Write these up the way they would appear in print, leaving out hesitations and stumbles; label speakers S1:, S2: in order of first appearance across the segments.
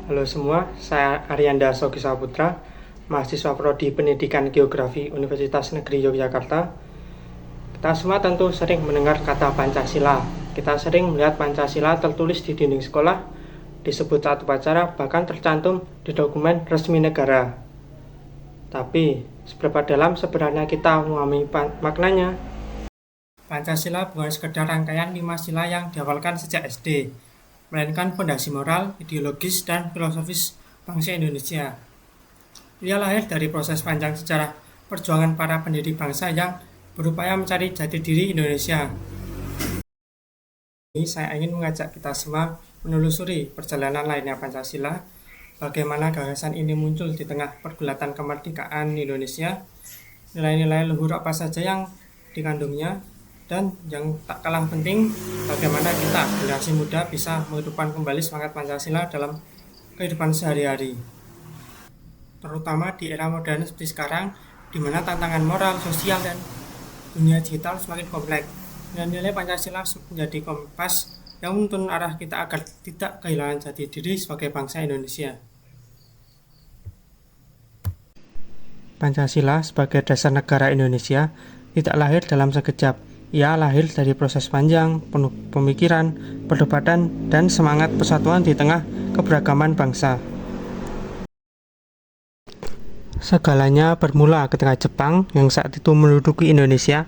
S1: Halo semua, saya Arianda Sogi Saputra, mahasiswa Prodi Pendidikan Geografi Universitas Negeri Yogyakarta. Kita semua tentu sering mendengar kata Pancasila. Kita sering melihat Pancasila tertulis di dinding sekolah, disebut saat upacara, bahkan tercantum di dokumen resmi negara. Tapi, seberapa dalam sebenarnya kita memahami maknanya? Pancasila bukan sekedar rangkaian 5 sila yang dihafalkan sejak SD, melainkan fondasi moral, ideologis, dan filosofis bangsa Indonesia. Ia lahir dari proses panjang sejarah perjuangan para pendiri bangsa yang berupaya mencari jati diri Indonesia. Ini saya ingin mengajak kita semua menelusuri perjalanan lainnya Pancasila, bagaimana gagasan ini muncul di tengah pergulatan kemerdekaan Indonesia, nilai-nilai luhur apa saja yang dikandungnya, dan yang tak kalah penting, bagaimana kita, generasi muda, bisa menghidupkan kembali semangat Pancasila dalam kehidupan sehari-hari. Terutama di era modern seperti sekarang, di mana tantangan moral, sosial, dan dunia digital semakin kompleks. Nilai Pancasila menjadi kompas yang menuntun arah kita agar tidak kehilangan jati diri sebagai bangsa Indonesia. Pancasila sebagai dasar negara Indonesia tidak lahir dalam sekejap. Ia lahir dari proses panjang, penuh pemikiran, perdebatan, dan semangat persatuan di tengah keberagaman bangsa. Segalanya bermula ketika Jepang yang saat itu menduduki Indonesia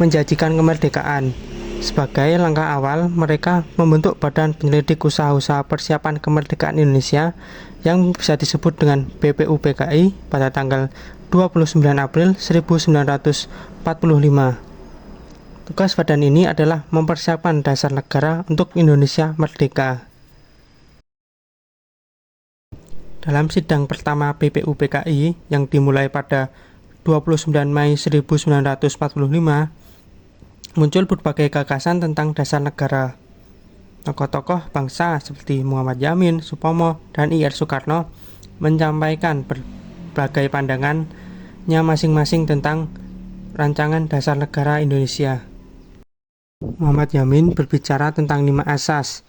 S1: menjanjikan kemerdekaan. Sebagai langkah awal, mereka membentuk Badan Penyelidik Usaha-usaha Persiapan Kemerdekaan Indonesia yang bisa disebut dengan BPUPKI pada tanggal 29 April 1945. Tugas badan ini adalah mempersiapkan dasar negara untuk Indonesia merdeka. Dalam sidang pertama BPUPKI yang dimulai pada 29 Mei 1945, muncul berbagai gagasan tentang dasar negara. Tokoh-tokoh bangsa seperti Muhammad Yamin, Supomo, dan I.R. Soekarno menyampaikan berbagai pandangannya masing-masing tentang rancangan dasar negara Indonesia. Muhammad Yamin berbicara tentang 5 asas,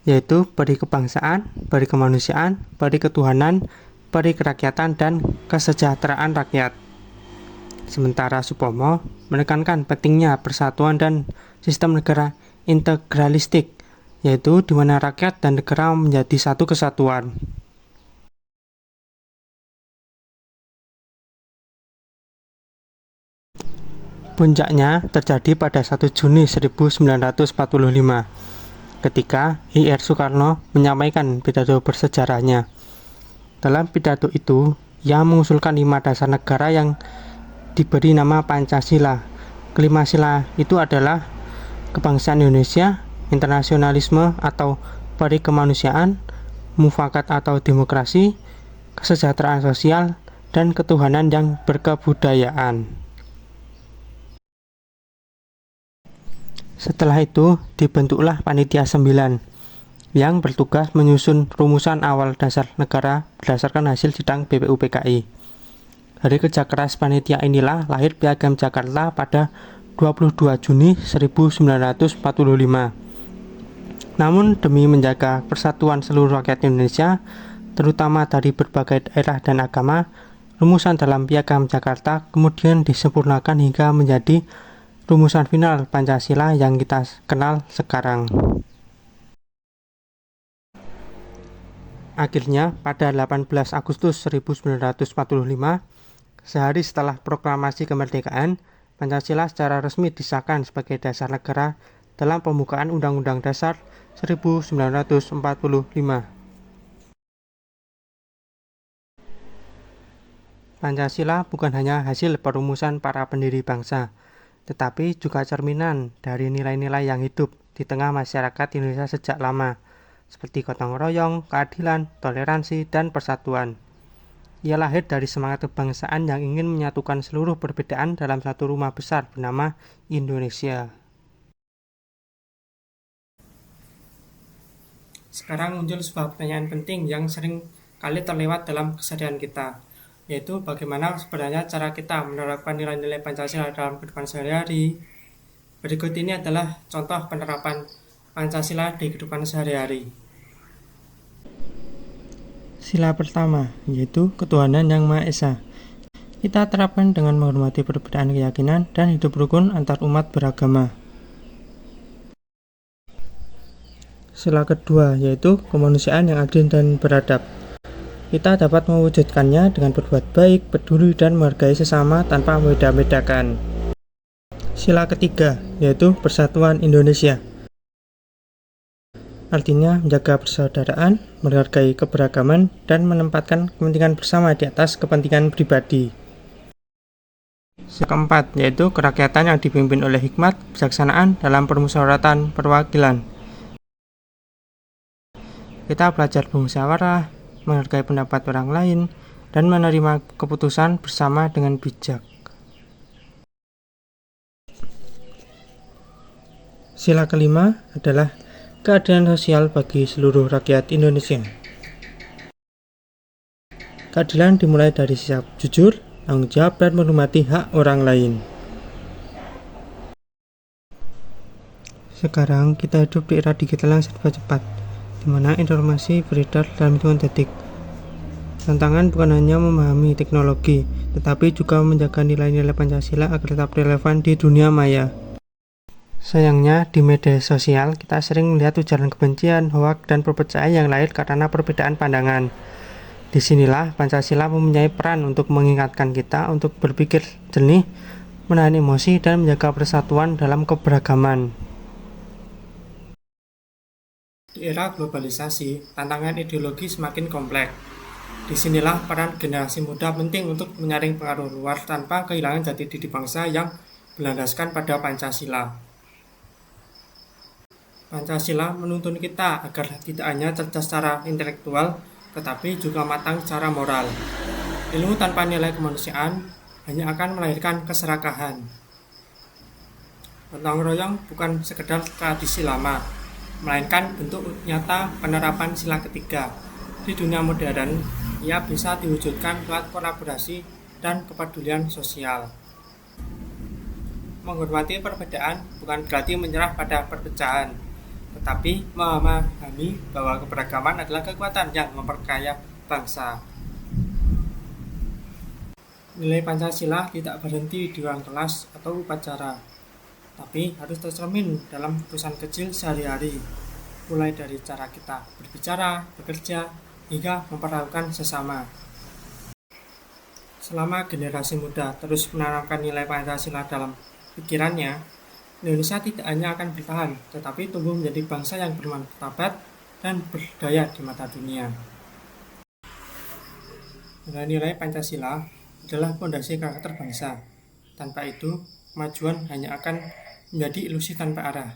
S1: yaitu peri kebangsaan, peri kemanusiaan, peri ketuhanan, peri kerakyatan, dan kesejahteraan rakyat. Sementara Supomo menekankan pentingnya persatuan dan sistem negara integralistik, yaitu di mana rakyat dan negara menjadi satu kesatuan. Puncaknya terjadi pada 1 Juni 1945, ketika I.R. Soekarno menyampaikan pidato bersejarahnya. Dalam pidato itu, ia mengusulkan 5 dasar negara yang diberi nama Pancasila. Kelima sila itu adalah kebangsaan Indonesia, internasionalisme atau peri kemanusiaan, mufakat atau demokrasi, kesejahteraan sosial, dan ketuhanan yang berkebudayaan. Setelah itu, dibentuklah Panitia 9 yang bertugas menyusun rumusan awal dasar negara berdasarkan hasil sidang BPUPKI. Dari kerja keras panitia inilah lahir Piagam Jakarta pada 22 Juni 1945. Namun demi menjaga persatuan seluruh rakyat Indonesia, terutama dari berbagai daerah dan agama, rumusan dalam Piagam Jakarta kemudian disempurnakan hingga menjadi rumusan final Pancasila yang kita kenal sekarang. Akhirnya, pada 18 Agustus 1945, sehari setelah proklamasi kemerdekaan, Pancasila secara resmi disahkan sebagai dasar negara dalam pembukaan Undang-Undang Dasar 1945. Pancasila bukan hanya hasil perumusan para pendiri bangsa, tetapi juga cerminan dari nilai-nilai yang hidup di tengah masyarakat Indonesia sejak lama, seperti gotong royong, keadilan, toleransi, dan persatuan. Ia lahir dari semangat kebangsaan yang ingin menyatukan seluruh perbedaan dalam satu rumah besar bernama Indonesia. Sekarang muncul sebuah pertanyaan penting yang sering kali terlewat dalam keseharian kita, yaitu bagaimana sebenarnya cara kita menerapkan nilai-nilai Pancasila dalam kehidupan sehari-hari. Berikut ini adalah contoh penerapan Pancasila di kehidupan sehari-hari. Sila pertama, yaitu ketuhanan yang Maha Esa. Kita terapkan dengan menghormati perbedaan keyakinan dan hidup rukun antar umat beragama. Sila kedua, yaitu kemanusiaan yang adil dan beradab. Kita dapat mewujudkannya dengan berbuat baik, peduli, dan menghargai sesama tanpa membeda-bedakan. Sila ketiga, yaitu persatuan Indonesia. Artinya menjaga persaudaraan, menghargai keberagaman, dan menempatkan kepentingan bersama di atas kepentingan pribadi. Keempat, yaitu kerakyatan yang dipimpin oleh hikmat, kebijaksanaan dalam permusyawaratan perwakilan. Kita belajar bermusyawarah, menghargai pendapat orang lain, dan menerima keputusan bersama dengan bijak. Sila kelima adalah keadilan sosial bagi seluruh rakyat Indonesia. Keadilan dimulai dari sikap jujur, tanggung jawab, dan menghormati hak orang lain. Sekarang kita hidup di era digital yang serba cepat, di mana informasi beredar dalam hitungan detik. Tantangan bukan hanya memahami teknologi, tetapi juga menjaga nilai-nilai Pancasila agar tetap relevan di dunia maya. Sayangnya, di media sosial kita sering melihat ujaran kebencian, hoaks, dan perpecahan yang lahir karena perbedaan pandangan. Disinilah Pancasila mempunyai peran untuk mengingatkan kita untuk berpikir jernih, menahan emosi, dan menjaga persatuan dalam keberagaman. Di era globalisasi, tantangan ideologi semakin kompleks. Disinilah peran generasi muda penting untuk menyaring pengaruh luar tanpa kehilangan jati diri bangsa yang berlandaskan pada Pancasila. Pancasila menuntun kita agar tidak hanya cerdas secara intelektual, tetapi juga matang secara moral. Ilmu tanpa nilai kemanusiaan hanya akan melahirkan keserakahan. Gotong royong bukan sekedar tradisi lama, melainkan bentuk nyata penerapan sila ketiga. Di dunia modern, ia bisa diwujudkan lewat kolaborasi dan kepedulian sosial. Menghormati perbedaan bukan berarti menyerah pada perpecahan, tetapi memahami bahwa keberagaman adalah kekuatan yang memperkaya bangsa. Nilai Pancasila tidak berhenti di ruang kelas atau upacara, tapi harus tercermin dalam keputusan kecil sehari-hari, mulai dari cara kita berbicara, bekerja, hingga memperlakukan sesama. Selama generasi muda terus menanamkan nilai Pancasila dalam pikirannya, Indonesia tidak hanya akan bertahan, tetapi tumbuh menjadi bangsa yang bermartabat dan berdaya di mata dunia. Nilai-nilai Pancasila adalah fondasi karakter bangsa. Tanpa itu, kemajuan hanya akan menjadi ilusi tanpa arah.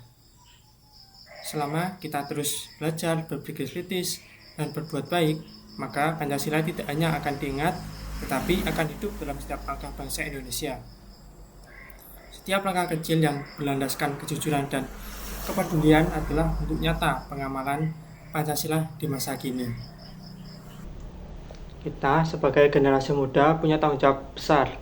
S1: Selama kita terus belajar, berpikir kritis, dan berbuat baik, maka Pancasila tidak hanya akan diingat, tetapi akan hidup dalam setiap langkah bangsa Indonesia. Setiap langkah kecil yang berlandaskan kejujuran dan kepedulian adalah bentuk nyata pengamalan Pancasila di masa kini. Kita sebagai generasi muda punya tanggung jawab besar.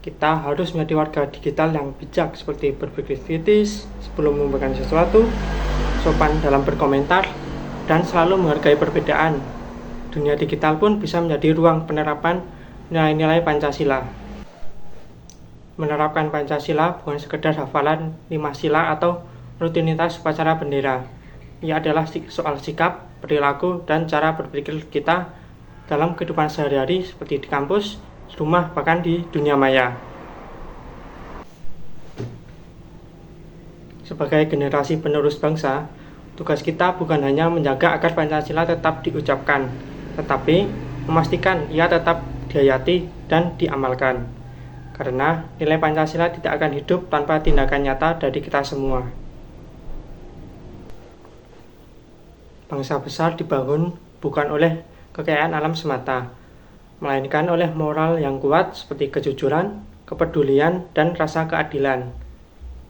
S1: Kita harus menjadi warga digital yang bijak, seperti berpikir kritis sebelum membagikan sesuatu, sopan dalam berkomentar, dan selalu menghargai perbedaan. Dunia digital pun bisa menjadi ruang penerapan nilai-nilai Pancasila. Menerapkan Pancasila bukan sekedar hafalan 5 sila atau rutinitas upacara bendera. Ia adalah soal sikap, perilaku, dan cara berpikir kita dalam kehidupan sehari-hari, seperti di kampus, rumah, bahkan di dunia maya. Sebagai generasi penerus bangsa, tugas kita bukan hanya menjaga agar Pancasila tetap diucapkan, tetapi memastikan ia tetap dihayati dan diamalkan. Karena nilai Pancasila tidak akan hidup tanpa tindakan nyata dari kita semua. Bangsa besar dibangun bukan oleh kekayaan alam semata, melainkan oleh moral yang kuat seperti kejujuran, kepedulian, dan rasa keadilan.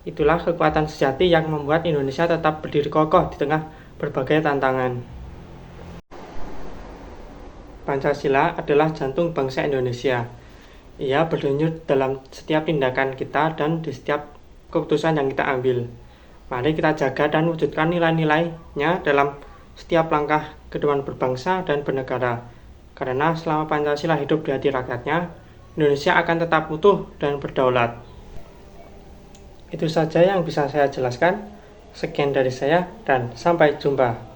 S1: Itulah kekuatan sejati yang membuat Indonesia tetap berdiri kokoh di tengah berbagai tantangan. Pancasila adalah jantung bangsa Indonesia. Ia berdenyut dalam setiap tindakan kita dan di setiap keputusan yang kita ambil. Mari kita jaga dan wujudkan nilai-nilainya dalam setiap langkah ke depan berbangsa dan bernegara. Karena selama Pancasila hidup di hati rakyatnya, Indonesia akan tetap utuh dan berdaulat. Itu saja yang bisa saya jelaskan. Sekian dari saya dan sampai jumpa.